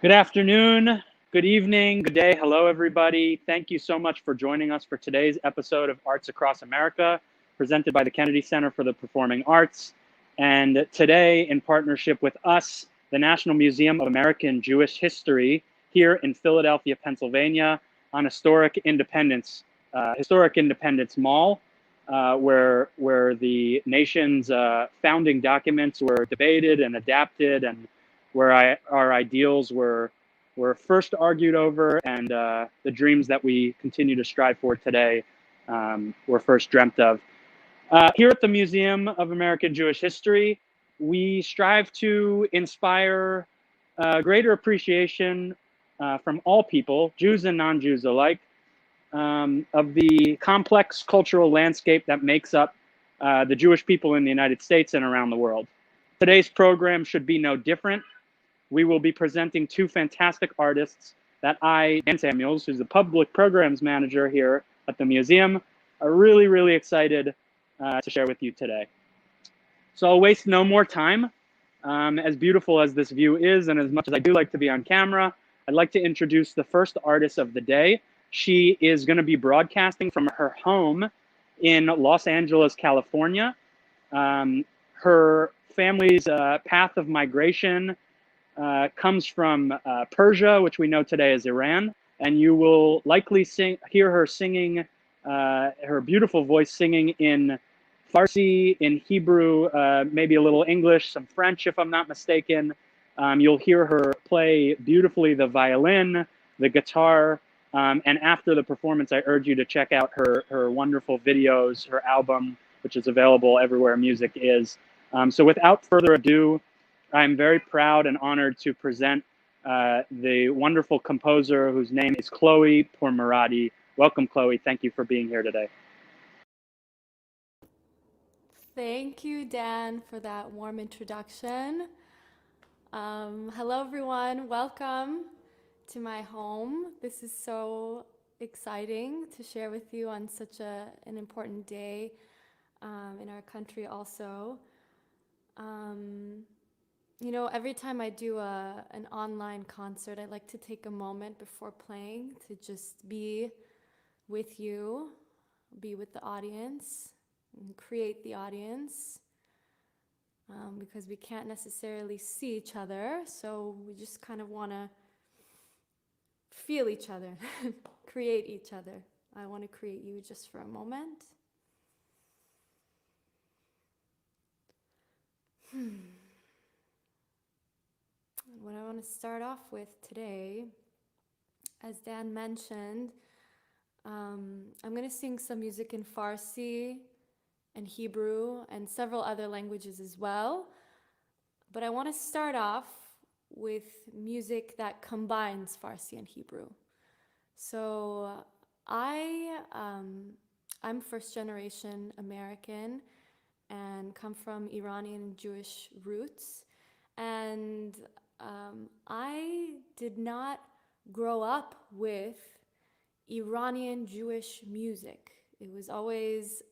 Good afternoon, good evening, good day. Hello, everybody. Thank you so much for joining us for today's episode of Arts Across America, presented by the Kennedy Center for the Performing Arts. And today, in partnership with us, the National Museum of American Jewish History, here in Philadelphia, Pennsylvania, on historic Independence Mall, where the nation's founding documents were debated and adapted, and where our ideals were first argued over, and the dreams that we continue to strive for today were first dreamt of. Here at the Museum of American Jewish History, we strive to inspire greater appreciation from all people, Jews and non-Jews alike, of the complex cultural landscape that makes up the Jewish people in the United States and around the world. Today's program should be no different. We will be presenting two fantastic artists that Dan Samuels, who's the public programs manager here at the museum, are really, really excited to share with you today. So I'll waste no more time. As beautiful as this view is, and as much as I do like to be on camera, I'd like to introduce the first artist of the day. She is going to be broadcasting from her home in Los Angeles, California. Her family's path of migration comes from Persia, which we know today as Iran, and you will likely hear her singing, her beautiful voice singing in Farsi, in Hebrew, maybe a little English, some French, if I'm not mistaken. You'll hear her play beautifully the violin, the guitar, and after the performance, I urge you to check out her wonderful videos, her album, which is available everywhere music is. So without further ado, I'm very proud and honored to present the wonderful composer whose name is Chloe Pourmorady. Welcome, Chloe. Thank you for being here today. Thank you, Dan, for that warm introduction. Hello, everyone. Welcome to my home. This is so exciting to share with you on such an important day in our country also. Every time I do an online concert, I like to take a moment before playing to just be with you, be with the audience, and create the audience, because we can't necessarily see each other, so we just kind of want to feel each other, create each other. I want to create you just for a moment. What I want to start off with today, as Dan mentioned, I'm going to sing some music in Farsi and Hebrew and several other languages as well. But I want to start off with music that combines Farsi and Hebrew. So I'm first generation American and come from Iranian Jewish roots. And I did not grow up with Iranian Jewish music. It was always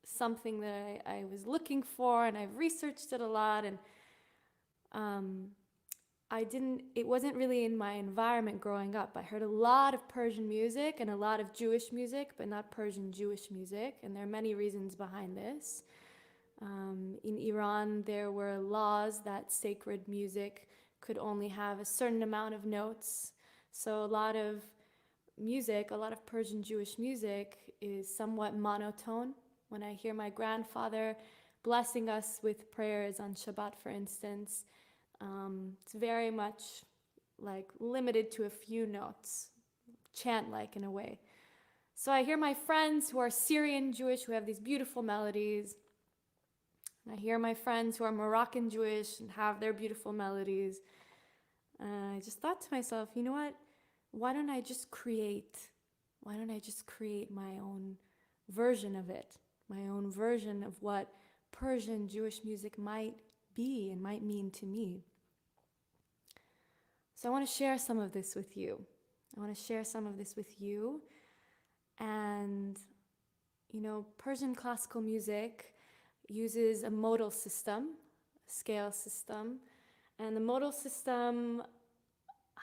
something that I was looking for, and I've researched it a lot, and it wasn't really in my environment growing up. I heard a lot of Persian music and a lot of Jewish music, but not Persian Jewish music, and there are many reasons behind this. In Iran, there were laws that sacred music could only have a certain amount of notes. So a lot of Persian Jewish music is somewhat monotone. When I hear my grandfather blessing us with prayers on Shabbat, for instance, it's very much like limited to a few notes, chant-like in a way. So I hear my friends who are Syrian Jewish who have these beautiful melodies. I hear my friends who are Moroccan Jewish and have their beautiful melodies. I just thought to myself, you know what? Why don't I just create my own version of it, my own version of what Persian Jewish music might be and might mean to me. So I want to share some of this with you. And, Persian classical music uses a modal system, a scale system, and the modal system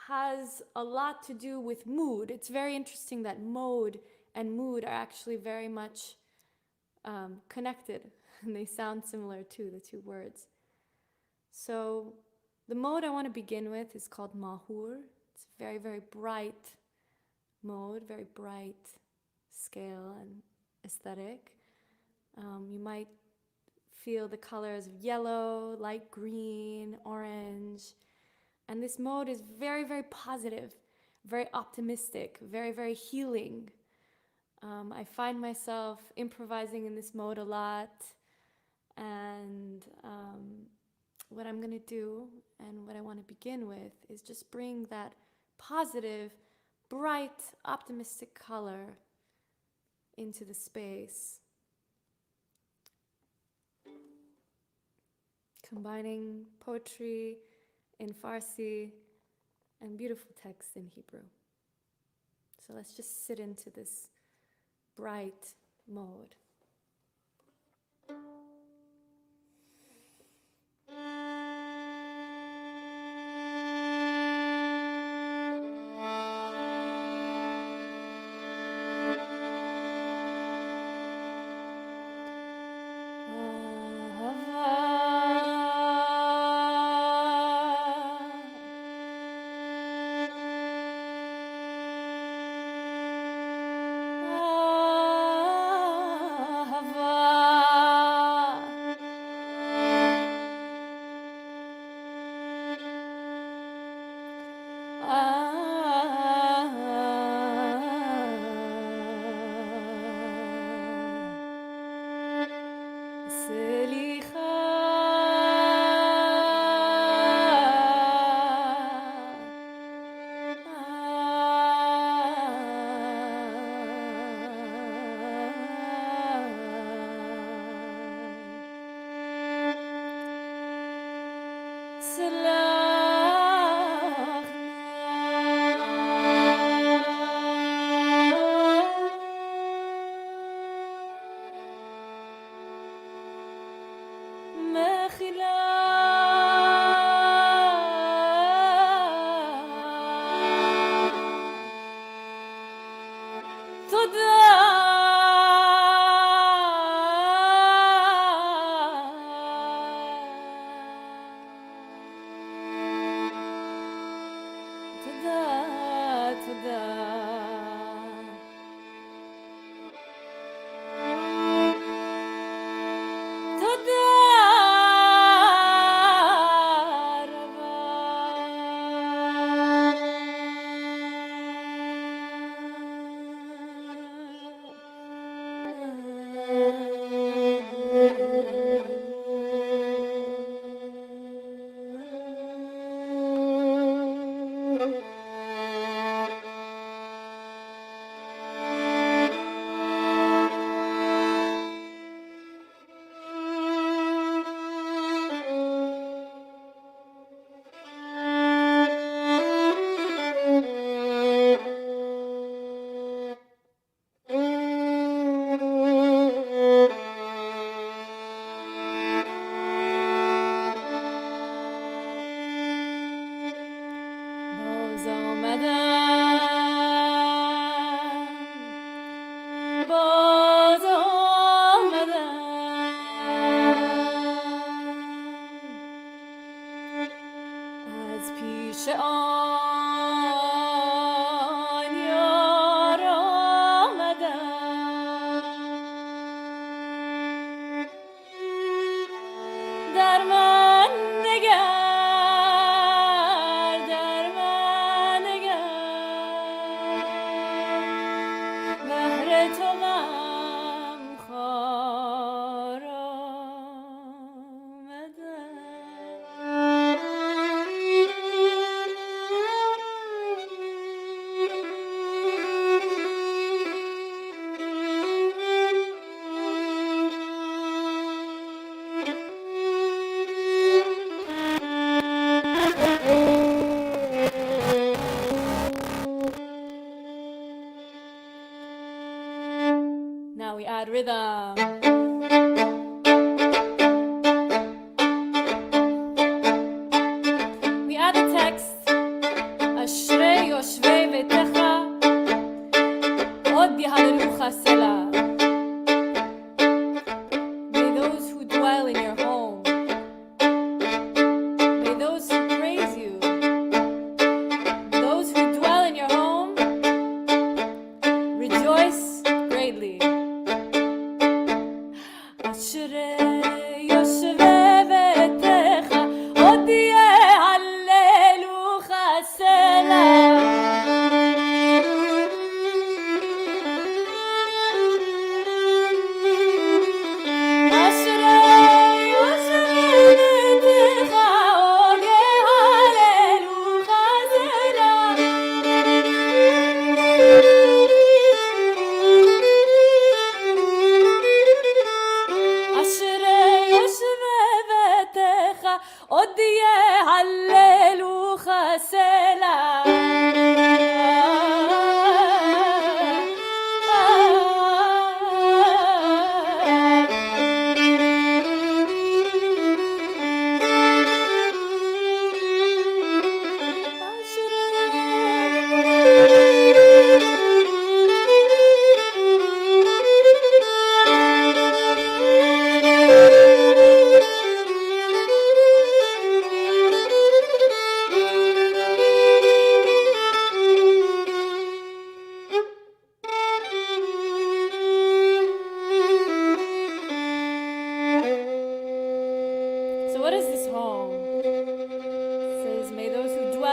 has a lot to do with mood. It's very interesting that mode and mood are actually very much connected, and they sound similar too, the two words. So the mode I want to begin with is called Mahur. It's a very, very bright mode, very bright scale and aesthetic. You might feel the colors of yellow, light green, orange. And this mode is very, very positive, very optimistic, very, very healing. I find myself improvising in this mode a lot. And what I'm going to do and what I want to begin with is just bring that positive, bright, optimistic color into the space. Combining poetry in Farsi and beautiful text in Hebrew. So let's just sit into this bright mode. Now we add rhythm. We add the text, a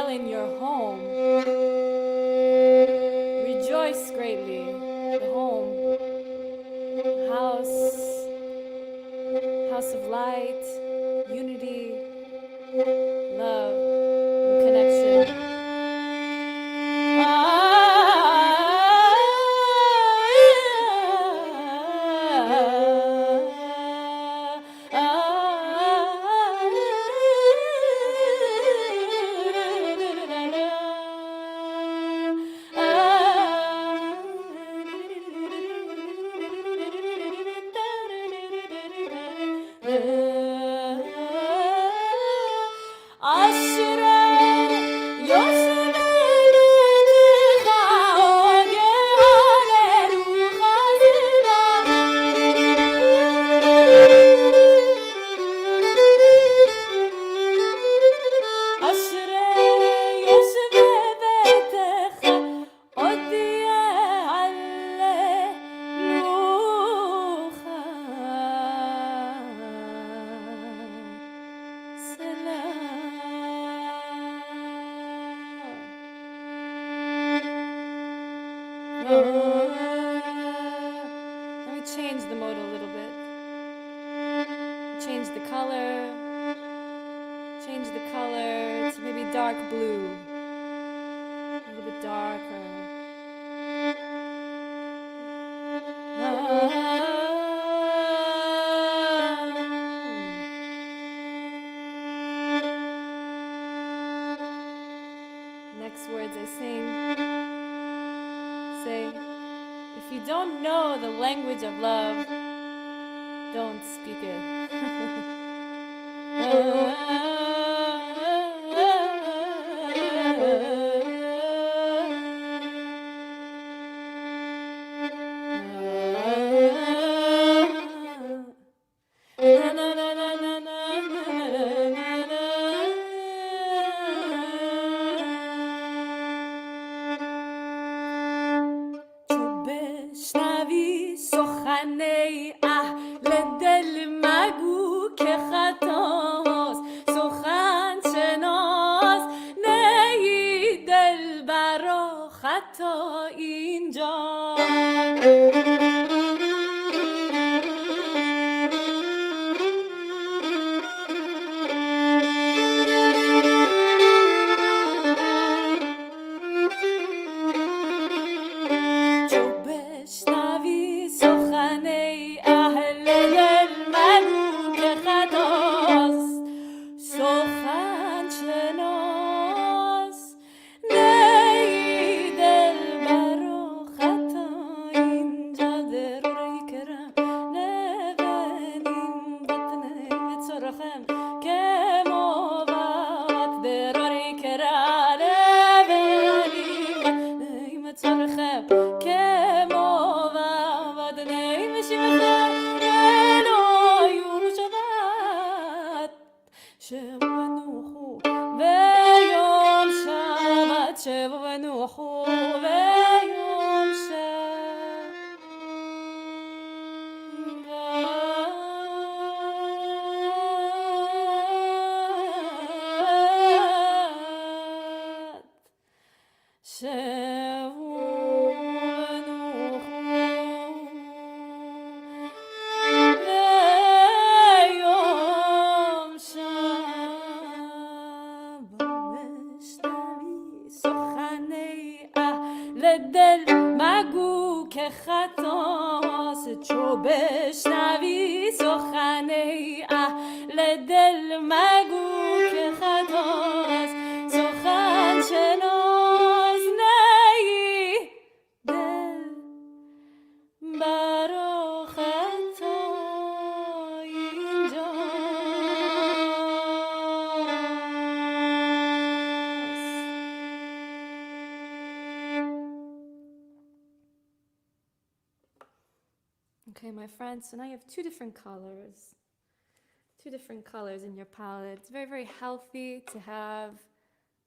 dwell in your home. Rejoice greatly. The home, house of light, unity, love, and connection. Let me change the mode a little bit. Change the color. Change the color to maybe dark blue. A little bit darker. Next words I sing. Say, if you don't know the language of love, don't speak it. بشنوی سخنه اهل دل مگو که خطاست سخن شناس نیی دل برا خطا اینجا Okay, my friends, so now you have two different colors in your palette. It's very, very healthy to have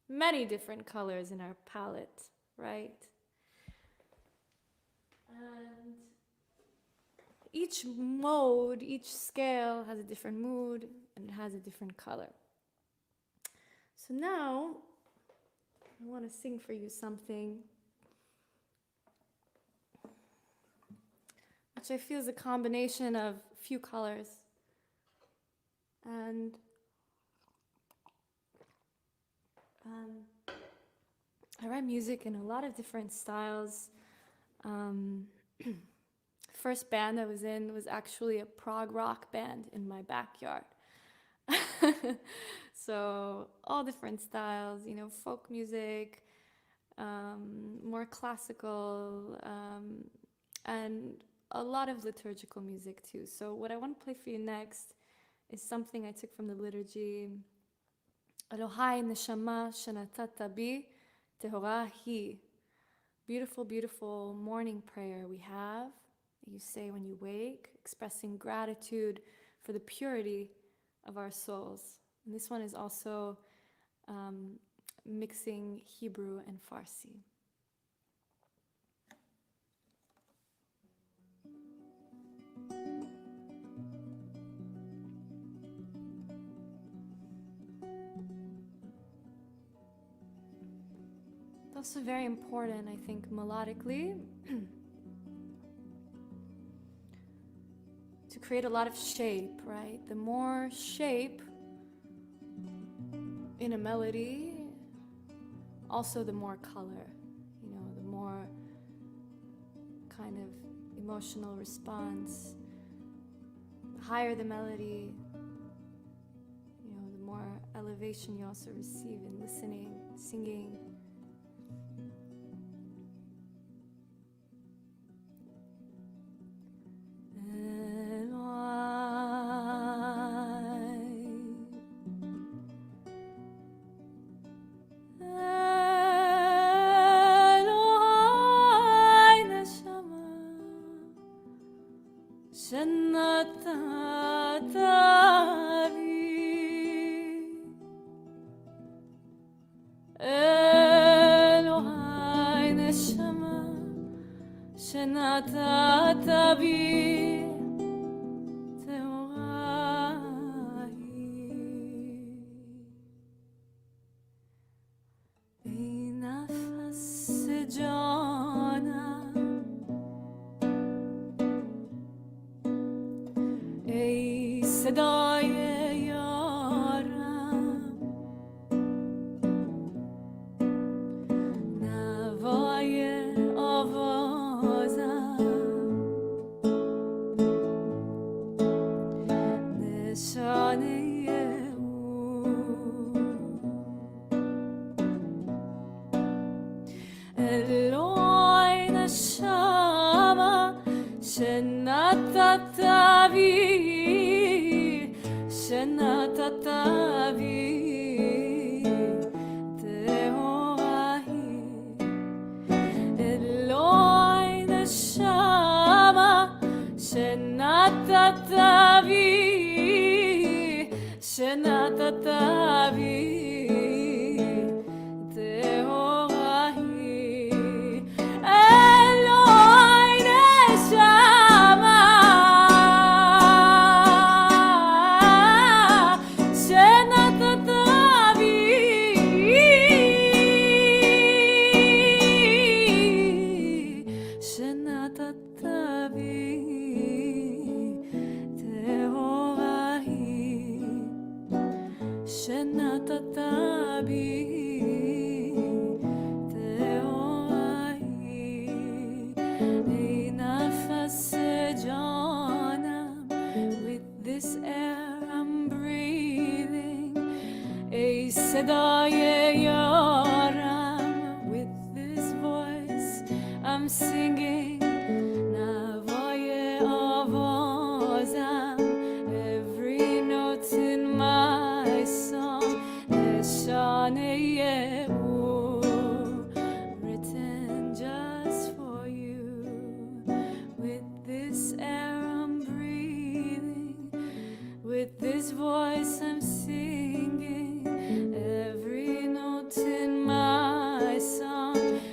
many different colors in our palette, right? And each mode, each scale has a different mood and it has a different color. So now want to sing for you something which I feel is a combination of a few colors. And I write music in a lot of different styles. First band I was in was actually a prog rock band in my backyard. So all different styles, you know, folk music, more classical, and a lot of liturgical music too. So what I want to play for you next is something I took from the liturgy. Elohai neshama shenatata bi tehora hi. Beautiful, beautiful morning prayer we have that you say when you wake, expressing gratitude for the purity of our souls. And this one is also mixing Hebrew and Farsi. It's also very important, I think, melodically, to create a lot of shape, right? The more shape in a melody, also the more color, you know, the more kind of emotional response. The higher the melody, you know, the more elevation you also receive in listening, singing.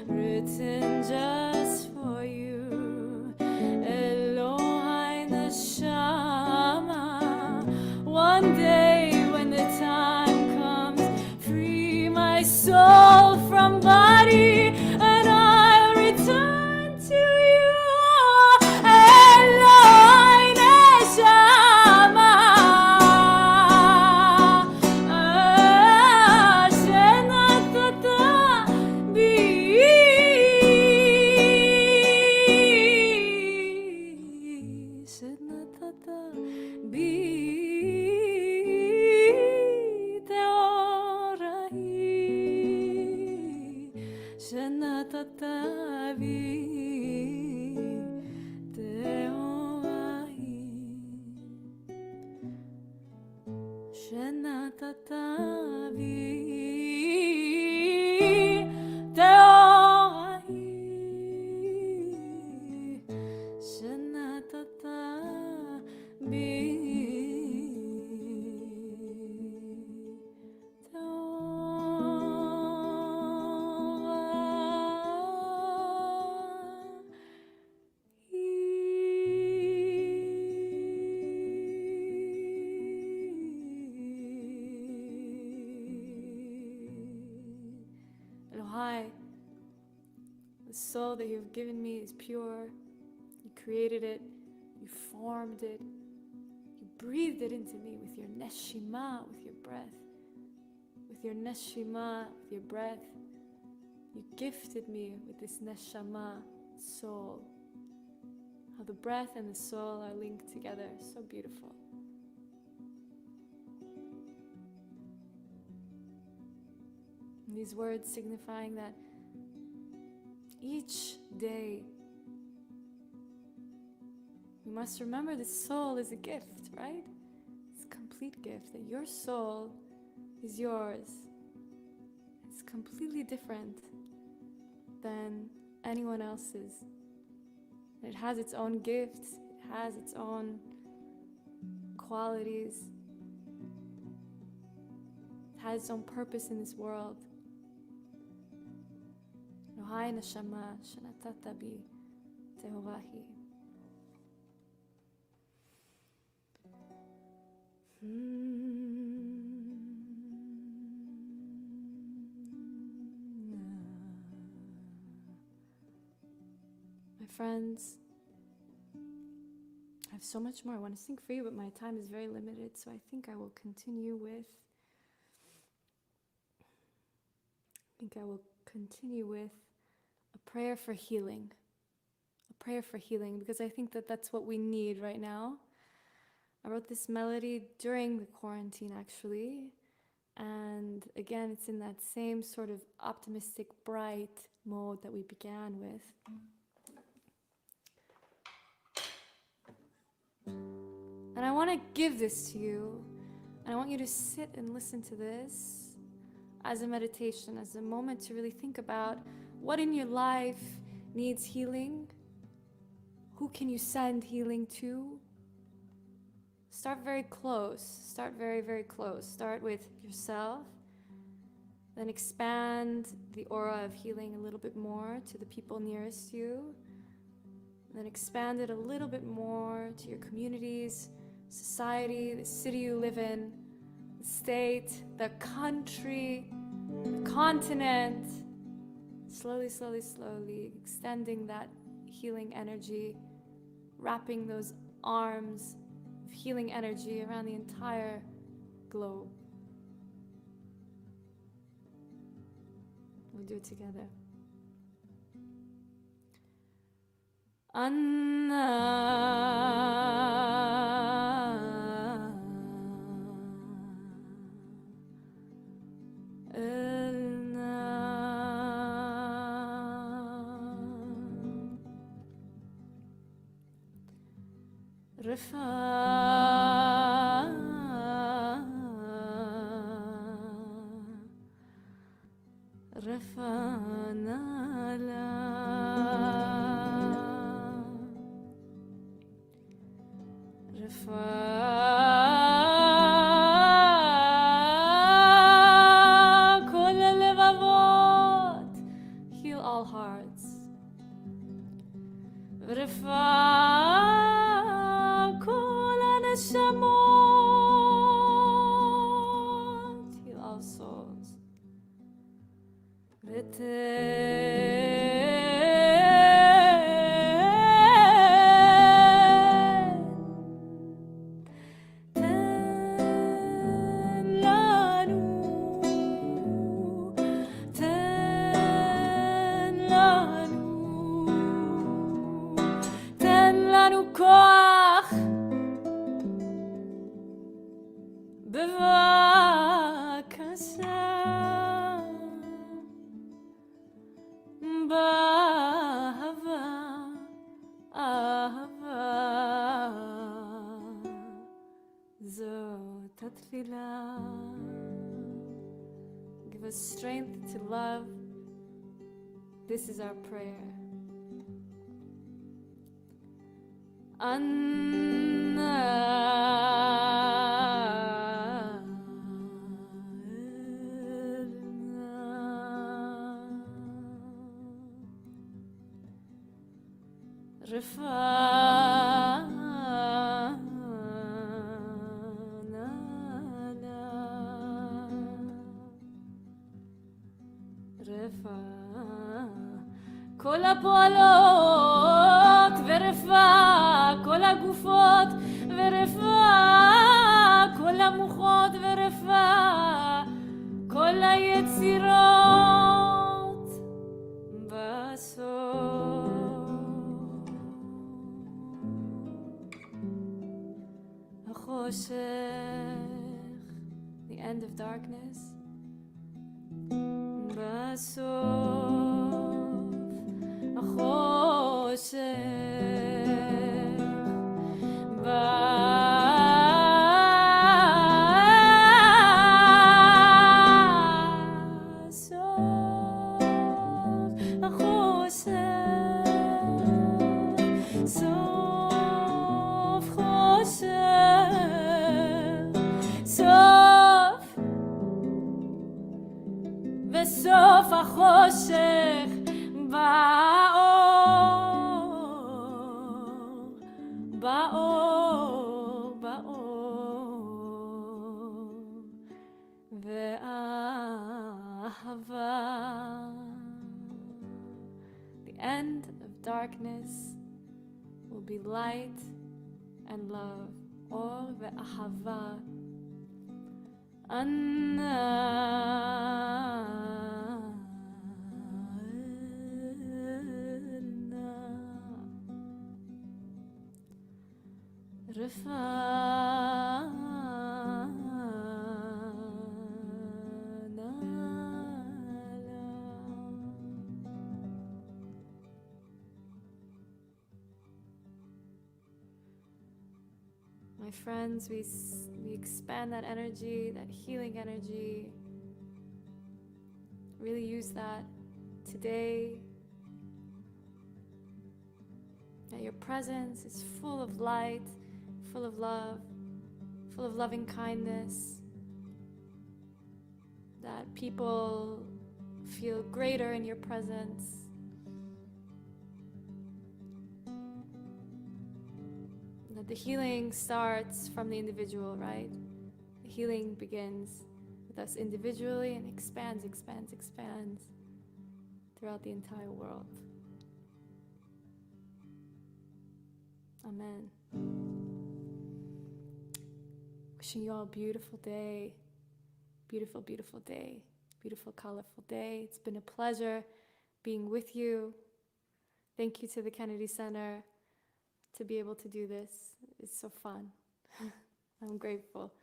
Written just for you. from body, and I'll return to you. Eloi neshama, shenatata bi, shenatata bi teorahi, shenatata bi teorahi, shenatata bi teorahi, shenatata bi Elohai, the soul that you've given me is pure. You created it, you formed it, you breathed it into me with your neshima, with your breath. With your neshima, with your breath, you gifted me with this neshama, soul. How the breath and the soul are linked together, so beautiful. And these words signifying that each day we must remember the soul is a gift, right? It's a complete gift, that your soul is yours. It's completely different than anyone else's. It has its own gifts, it has its own qualities, it has its own purpose in this world. Elohai neshama shenatata bi tehorahi. My friends, I have so much more I want to sing for you, but my time is very limited, so I think I will continue with a prayer for healing. A prayer for healing, because I think that that's what we need right now. I wrote this melody during the quarantine, actually, and again, it's in that same sort of optimistic, bright mode that we began with. And I want to give this to you, and I want you to sit and listen to this as a meditation, as a moment to really think about what in your life needs healing. Who can you send healing to? Start very close. Start very, very close. Start with yourself. Then expand the aura of healing a little bit more to the people nearest you. Then expand it a little bit more to your communities, society, the city you live in, the state, the country, the continent. Slowly, slowly, slowly, extending that healing energy, wrapping those arms of healing energy around the entire globe. We'll do it together. Anna Elna Rifa Rifana la Kol levavot, heal all hearts. Rifa kol neshamot, heal all souls. תן לנו כוח בבקשה באהבה אהבה זאת התפילה. Give us strength to love. This is our prayer. כל הפועלות ורפאה, כל הגופות ורפאה, כל המוחות ורפאה, כל היצירות בסוף. החושך, the end of darkness, בסוף. החושך בסוף. החושך סוף חושך סוף וסוף החושך באור, באור, ואהבה. The end of darkness will be light and love. אור ואהבה. My friends, we expand that energy, that healing energy. Really use that today. That your presence is full of light, full of love, full of loving kindness. That people feel greater in your presence. That the healing starts from the individual, right? The healing begins with us individually and expands throughout the entire world. Amen. Wishing you all a beautiful day. Beautiful, beautiful day. Beautiful, colorful day. It's been a pleasure being with you. Thank you to the Kennedy Center to be able to do this. It's so fun. I'm grateful.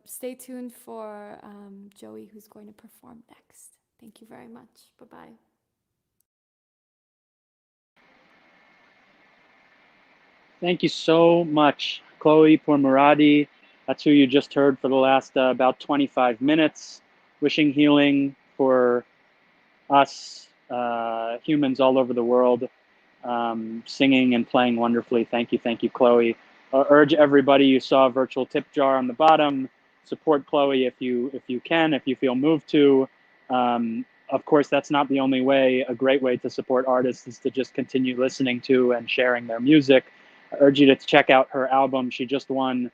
Stay tuned for Joey, who's going to perform next. Thank you very much. Bye-bye. Thank you so much, Chloe Pourmorady. That's who you just heard for the last about 25 minutes. Wishing healing for us, humans all over the world, singing and playing wonderfully. Thank you, Chloe. Urge everybody, you saw a virtual tip jar on the bottom. Support Chloe if you can, if you feel moved to. Of course, that's not the only way. A great way to support artists is to just continue listening to and sharing their music. I urge you to check out her album. She just won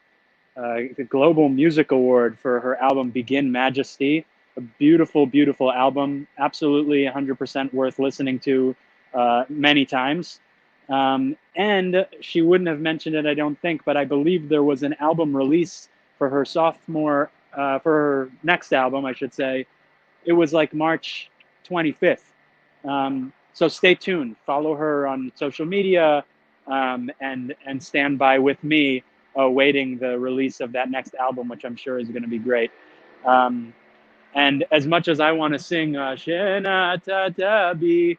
the Global Music Award for her album Begin Majesty. a beautiful, beautiful album. Absolutely 100% worth listening to many times. And she wouldn't have mentioned it, I don't think, but I believe there was an album release for her for her next album, I should say. It was like March 25th. So stay tuned. Follow her on social media, and stand by with me, awaiting the release of that next album, which I'm sure is going to be great. And as much as I want to sing Shena Tatabi,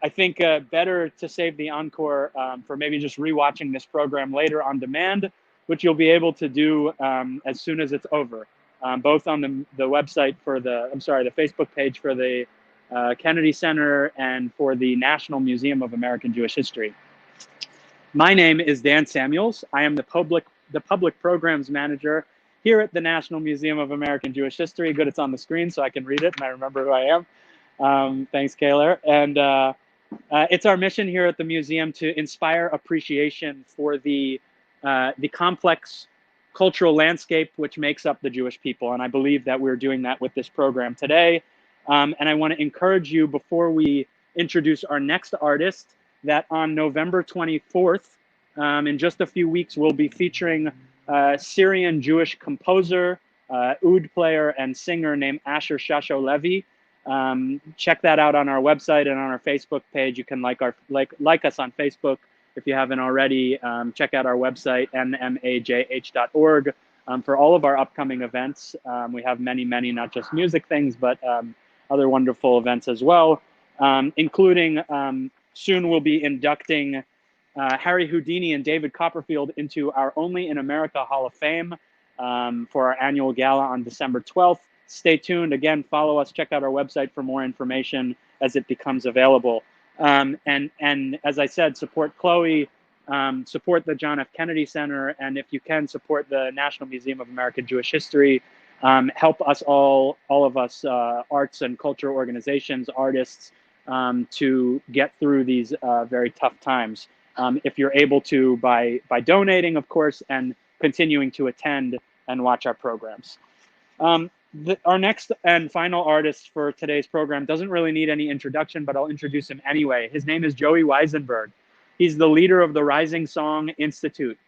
I think better to save the encore for maybe just rewatching this program later on demand, which you'll be able to do as soon as it's over, both on the website for the Facebook page for the Kennedy Center and for the National Museum of American Jewish History. My name is Dan Samuels. I am the public programs manager here at the National Museum of American Jewish History. Good, it's on the screen so I can read it and I remember who I am. Thanks, Kaler. And it's our mission here at the museum to inspire appreciation for the complex cultural landscape which makes up the Jewish people. And I believe that we're doing that with this program today. And I want to encourage you, before we introduce our next artist, that on November 24th, in just a few weeks, we'll be featuring Syrian Jewish composer, oud player, and singer named Asher Shasho Levi. Check that out on our website and on our Facebook page. You can like us on Facebook if you haven't already. Check out our website, nmajh.org, for all of our upcoming events. We have many, not just music things, but other wonderful events as well, including soon we'll be inducting Harry Houdini and David Copperfield into our Only in America Hall of Fame for our annual gala on December 12th. Stay tuned. Again, follow us. Check out our website for more information as it becomes available. And as I said, support Chloe, support the John F. Kennedy Center, and if you can, support the National Museum of American Jewish History. Help us all of us arts and culture organizations, artists, to get through these very tough times. If you're able to, by donating, of course, and continuing to attend and watch our programs. Our next and final artist for today's program doesn't really need any introduction, but I'll introduce him anyway. His name is Joey Weisenberg. He's the leader of the Rising Song Institute.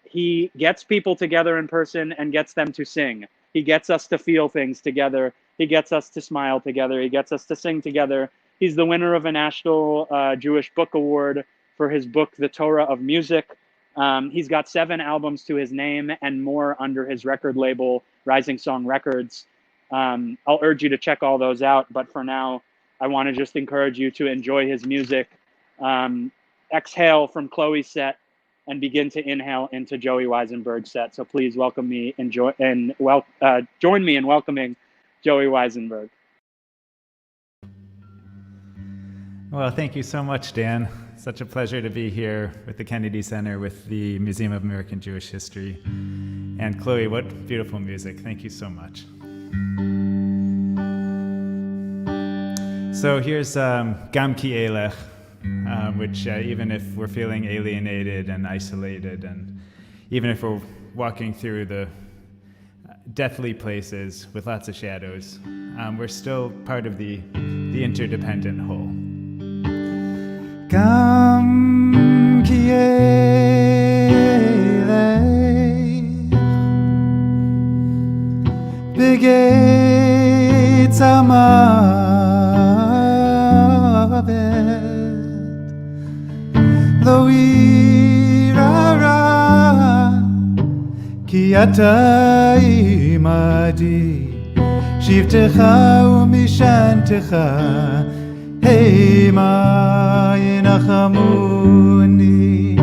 He gets people together in person and gets them to sing. He gets us to feel things together. He gets us to smile together. He gets us to sing together. He's the winner of a National Jewish Book Award for his book, The Torah of Music. He's got 7 albums to his name and more under his record label, Rising Song Records. I'll urge you to check all those out, but for now, I want to just encourage you to enjoy his music. Exhale from Chloe's set and begin to inhale into Joey Weisenberg's set. So please join me in welcoming Joey Weisenberg. Well, thank you so much, Dan. Such a pleasure to be here with the Kennedy Center, with the Museum of American Jewish History. And Chloe, what beautiful music. Thank you so much. So here's Gam Ki Elech, which even if we're feeling alienated and isolated, and even if we're walking through the deathly places with lots of shadows, we're still part of the interdependent whole. Gam Ki Elech Begates Amavet Lo Irara Ki Ata Imadi Shivtecha Umishantecha Hey ma yinachamuni.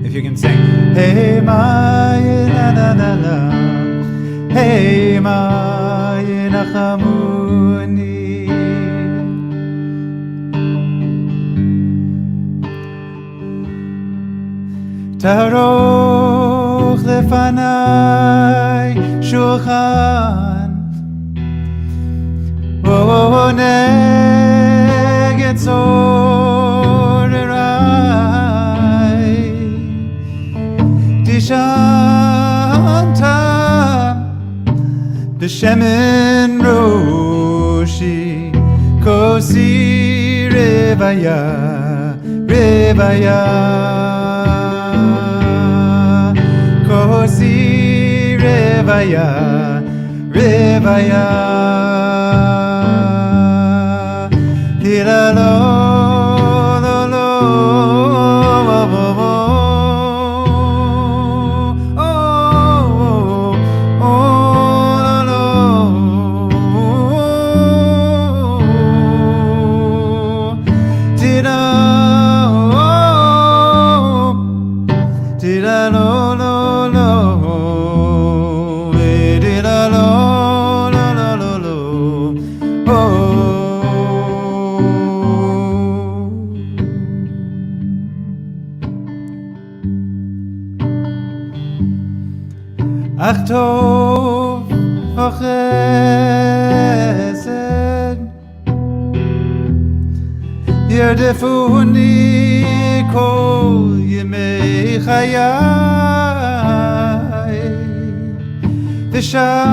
If you can sing. Hey ma yinachamuni. Hey ma yinachamuni. Taroch lefanai shulchan. Oh, neged zorerai Dishanta B'shemen Kosi Revaya, Revaya, Kosi Revaya, Revaya, Tiralo, lo, lo, wo, wo, wo. Ach tov chesed yerdefuni kol yemei chayai v'shavti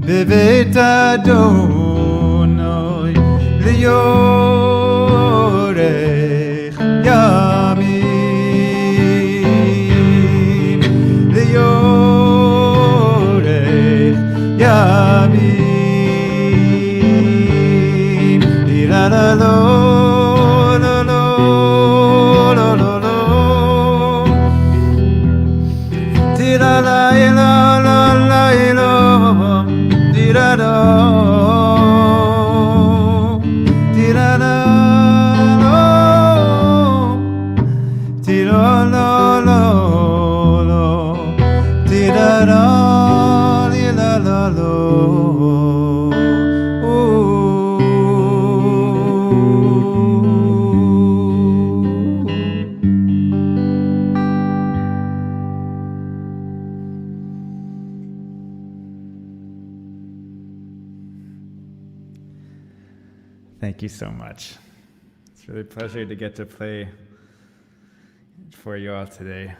bebeit Adonai liyorech yami Yamim, la la lo, lo lo, lo lo lo, tira la la la la lo, tira lo, tira la lo, tira lo lo lo, tira lo. Thank you so much. It's really a pleasure to get to play for you all today.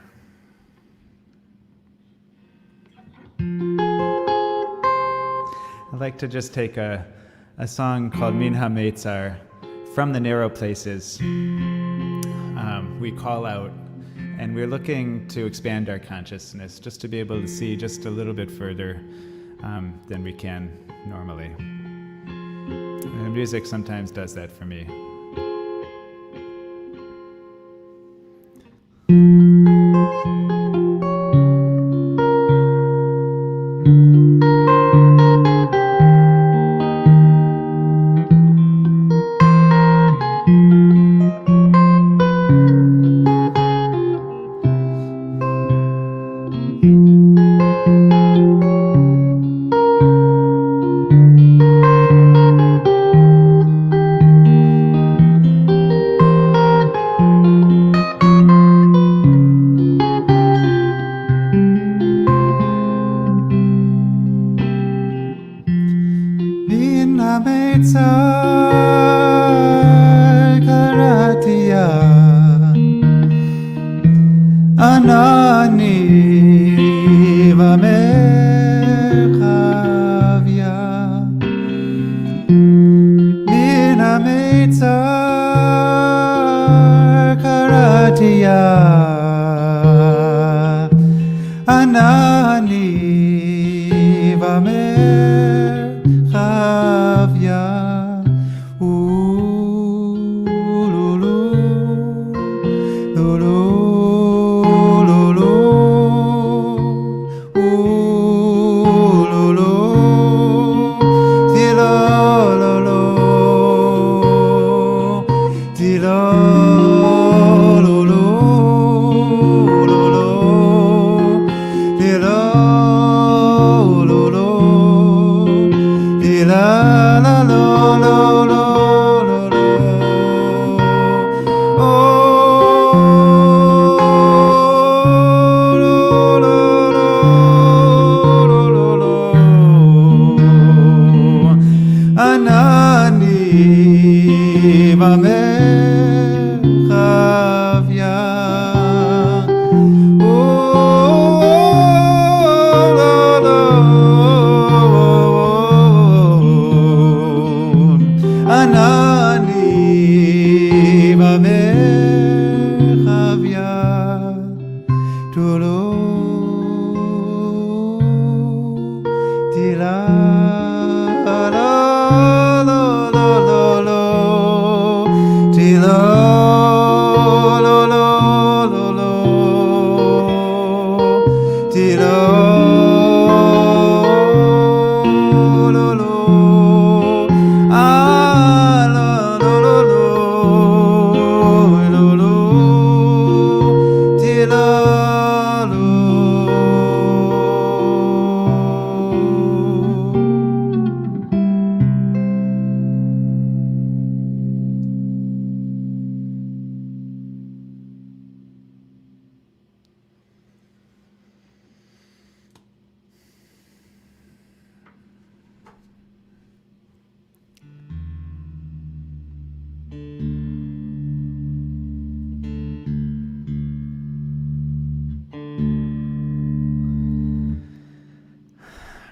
I'd like to just take a song called Min HaMeitzar, From the Narrow Places. We call out, and we're looking to expand our consciousness, just to be able to see just a little bit further than we can normally. And the music sometimes does that for me.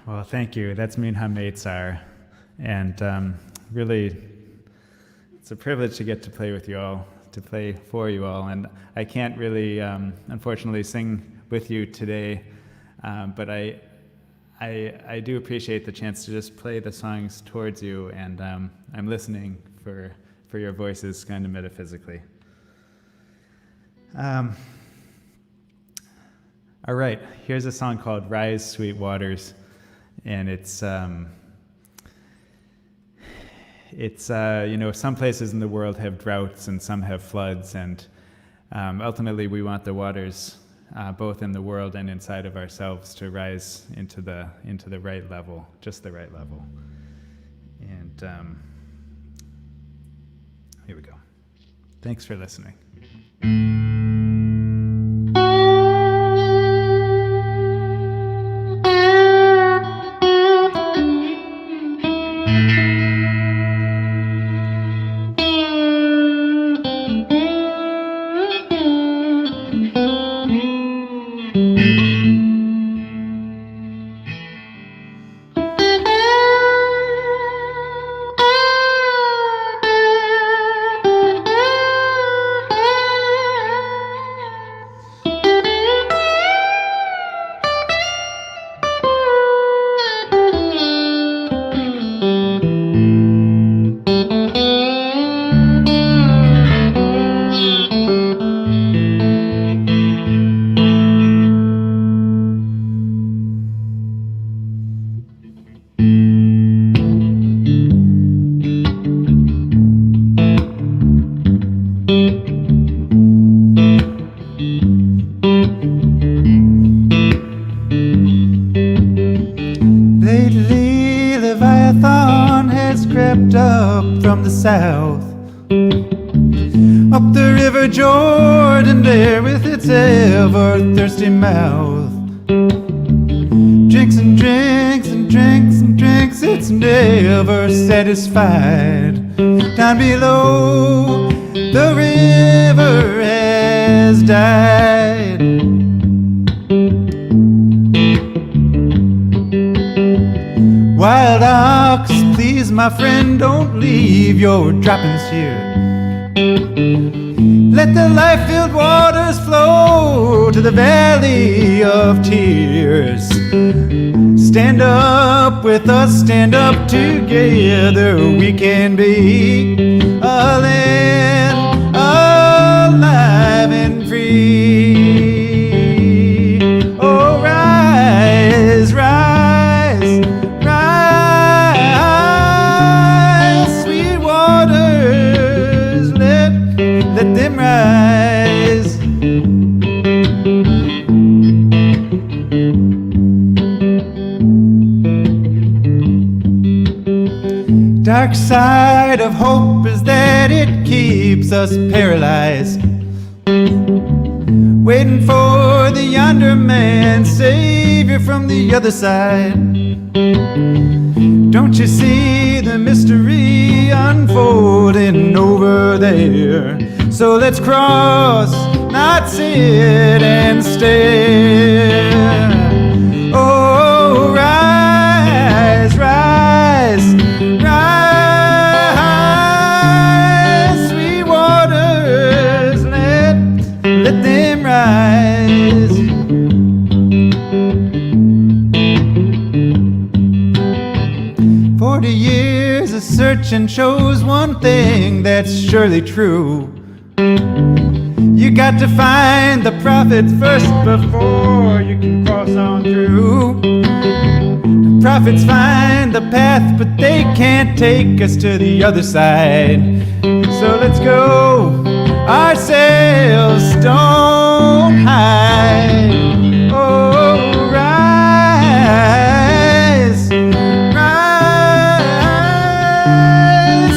Well, thank you. That's Min Hameitzar. And really, it's a privilege to get to play with you all, to play for you all. And I can't really, unfortunately, sing with you today, but I do appreciate the chance to just play the songs towards you, and I'm listening for your voices kind of metaphysically. All right, here's a song called Rise, Sweet Waters, and it's some places in the world have droughts and some have floods, and ultimately we want the waters both in the world and inside of ourselves to rise into the right level, just the right level. And here we go. Thanks for listening. From the south, up the river Jordan there with its ever-thirsty mouth. Drinks and drinks and drinks and drinks, it's never satisfied. Down below, the river has died. Wild ox, please, my friend, don't leave your droppings here. Let the life-filled waters flow to the valley of tears. Stand up with us, stand up together. We can be a land alive and free. Oh, rise, rise, rise, sweet waters, let them rise. Dark side of hope is that it keeps us paralyzed, waiting for the yonder man, savior from the other side. Don't you see the mystery unfolding over there? So let's cross, not sit and stare. Oh, rise, rise, rise, sweet waters, let them rise. 40 years of searching shows one thing that's surely true. You got to find the prophets first before you can cross on through. The prophets find the path, but they can't take us to the other side. So let's go, ourselves don't hide. Oh, rise, rise,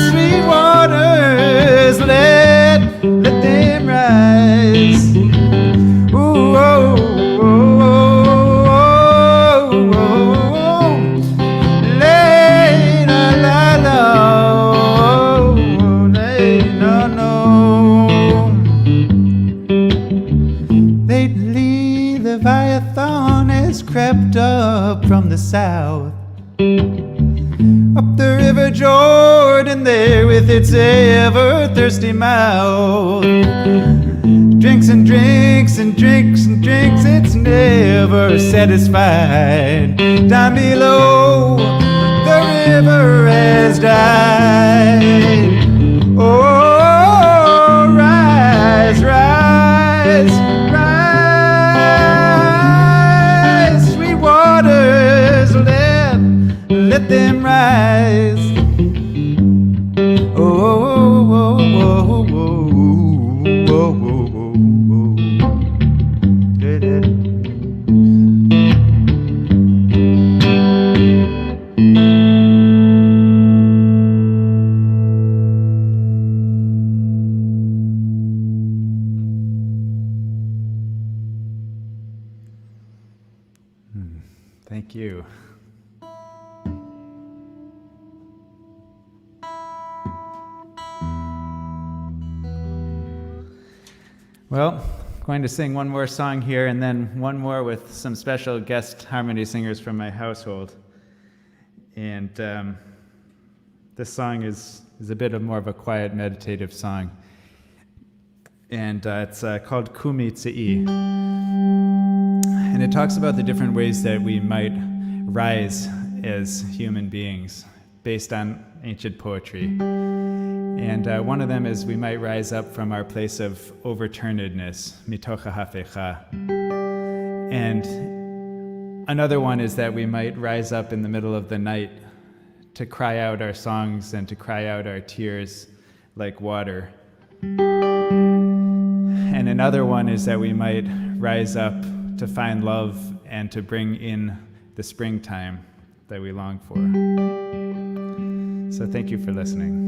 sweet waters, let them rise. Ooh, oh, oh, oh, oh, oh. Lay, la, la, la, oh, lay, no, no. Lately, Leviathan has crept up from the south, up the river Jordan there with its ever-thirsty mouth. Drinks and drinks and drinks and drinks, it's never satisfied. Down below, the river has died. Oh, rise, rise, rise, sweet waters, let them rise. Oh, oh, oh, oh, oh, oh, oh, oh. Thank you. Well, I'm going to sing one more song here and then one more with some special guest harmony singers from my household. And this song is a bit more of a quiet, meditative song. And it's called Kumi Tsi'i. And it talks about the different ways that we might rise as human beings based on ancient poetry. And one of them is we might rise up from our place of overturnedness, mitocha hafecha. And another one is that we might rise up in the middle of the night to cry out our songs and to cry out our tears like water. And another one is that we might rise up to find love and to bring in the springtime that we long for. So thank you for listening.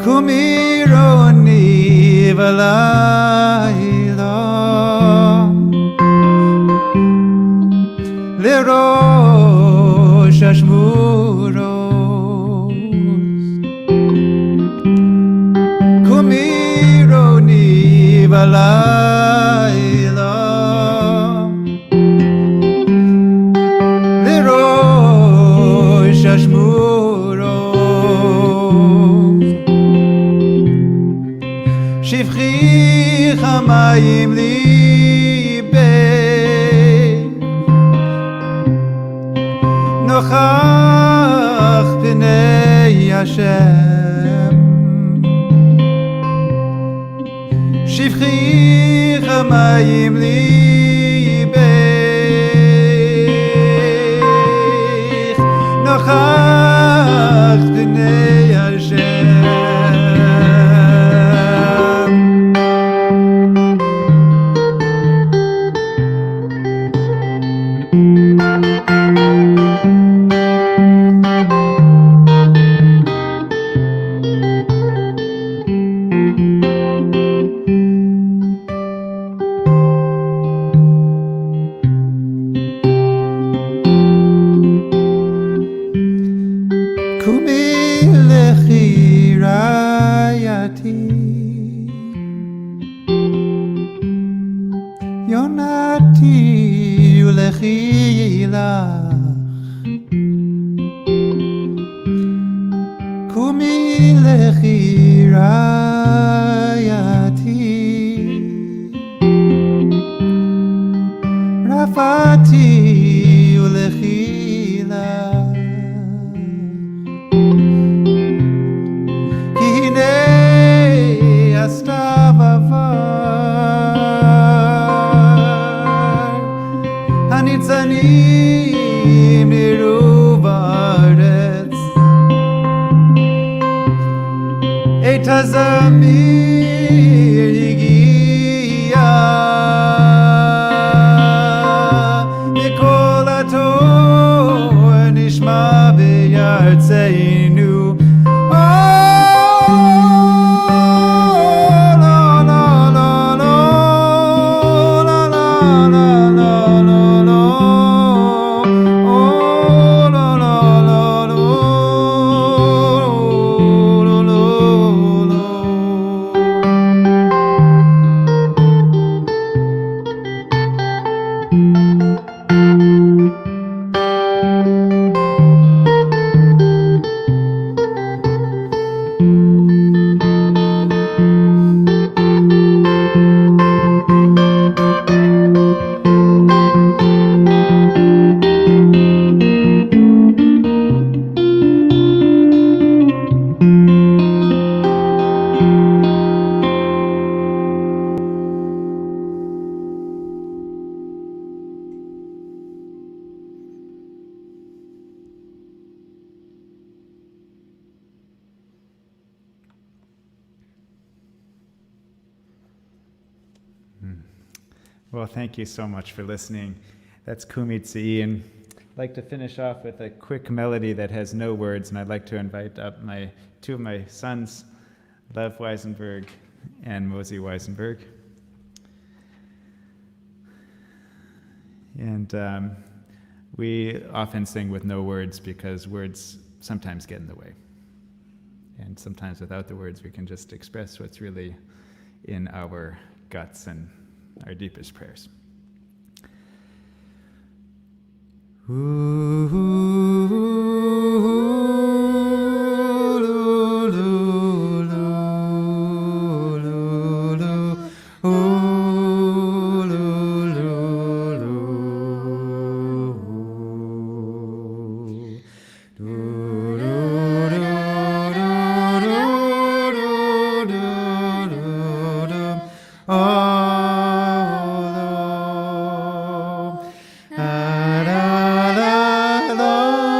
Kumironi Valailo Lerosh Ashmuros Kumironi Valailo Lerosh Ashmuros Shivchi Chamayim Libei Nochach B'nei Hashem Shivchi Chamayim Libei Nochach B'nei Hashem Well, thank you so much for listening. That's Kumitsi, and I'd like to finish off with a quick melody that has no words, and I'd like to invite up two of my sons, Lev Weisenberg and Mosey Weisenberg. And we often sing with no words because words sometimes get in the way. And sometimes without the words, we can just express what's really in our guts and our deepest prayers. La la la la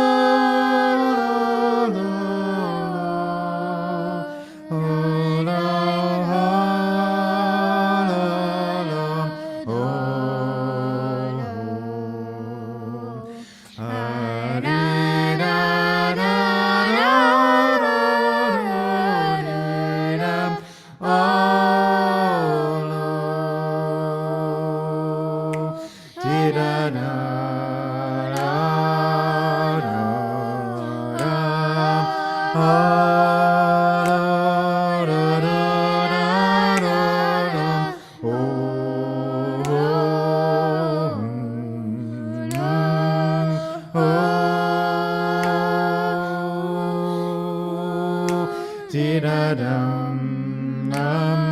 Di da dum dum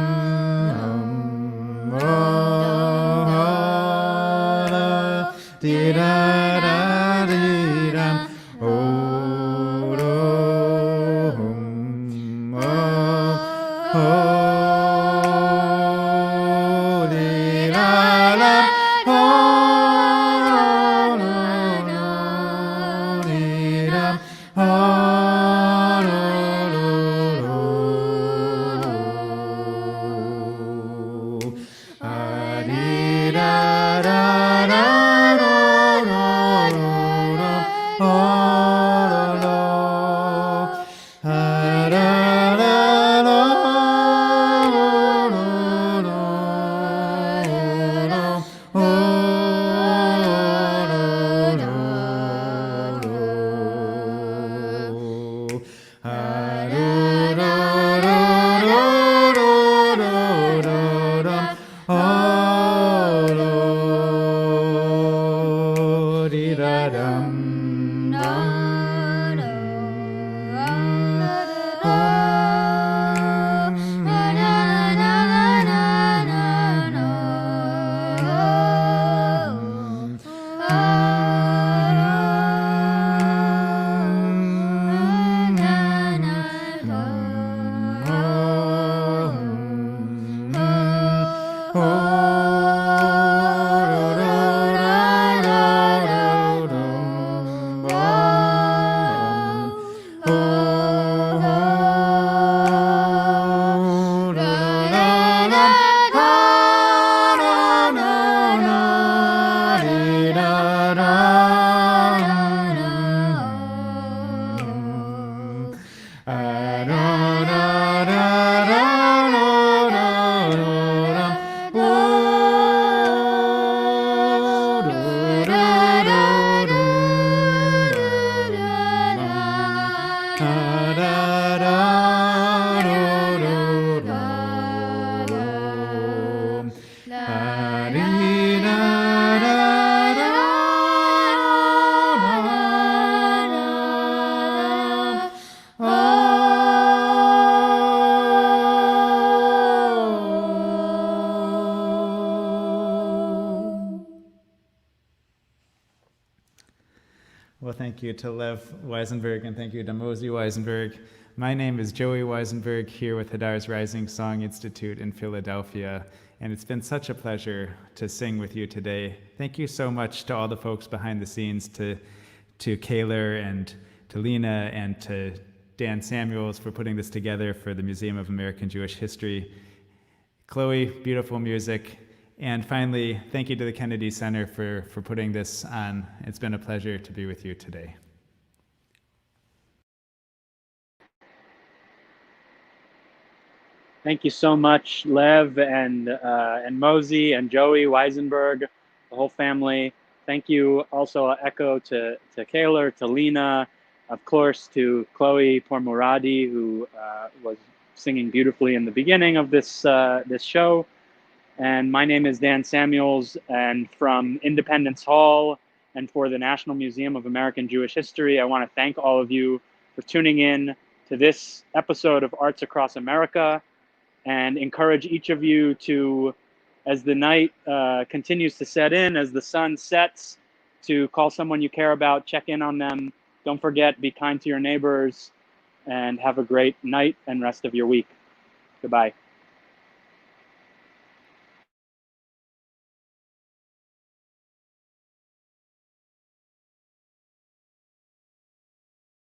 di da da di dum oh dum oh di da da oh di dum Well, thank you to Lev Weisenberg and thank you to Mosey Weisenberg. My name is Joey Weisenberg here with Hadar's Rising Song Institute in Philadelphia, and it's been such a pleasure to sing with you today. Thank you so much to all the folks behind the scenes, to Kaylor and to Lena and to Dan Samuels for putting this together for the Museum of American Jewish History. Chloe, beautiful music. And finally, thank you to the Kennedy Center for putting this on. It's been a pleasure to be with you today. Thank you so much, Lev and Mosey and Joey Weisenberg, the whole family. Thank you also, echo to Kaylor, to Lena, of course, to Chloe Pourmorady, who was singing beautifully in the beginning of this show. And my name is Dan Samuels, and from Independence Hall and for the National Museum of American Jewish History, I want to thank all of you for tuning in to this episode of Arts Across America, and encourage each of you to, as the night continues to set in, as the sun sets, to call someone you care about, check in on them. Don't forget, be kind to your neighbors, and have a great night and rest of your week. Goodbye.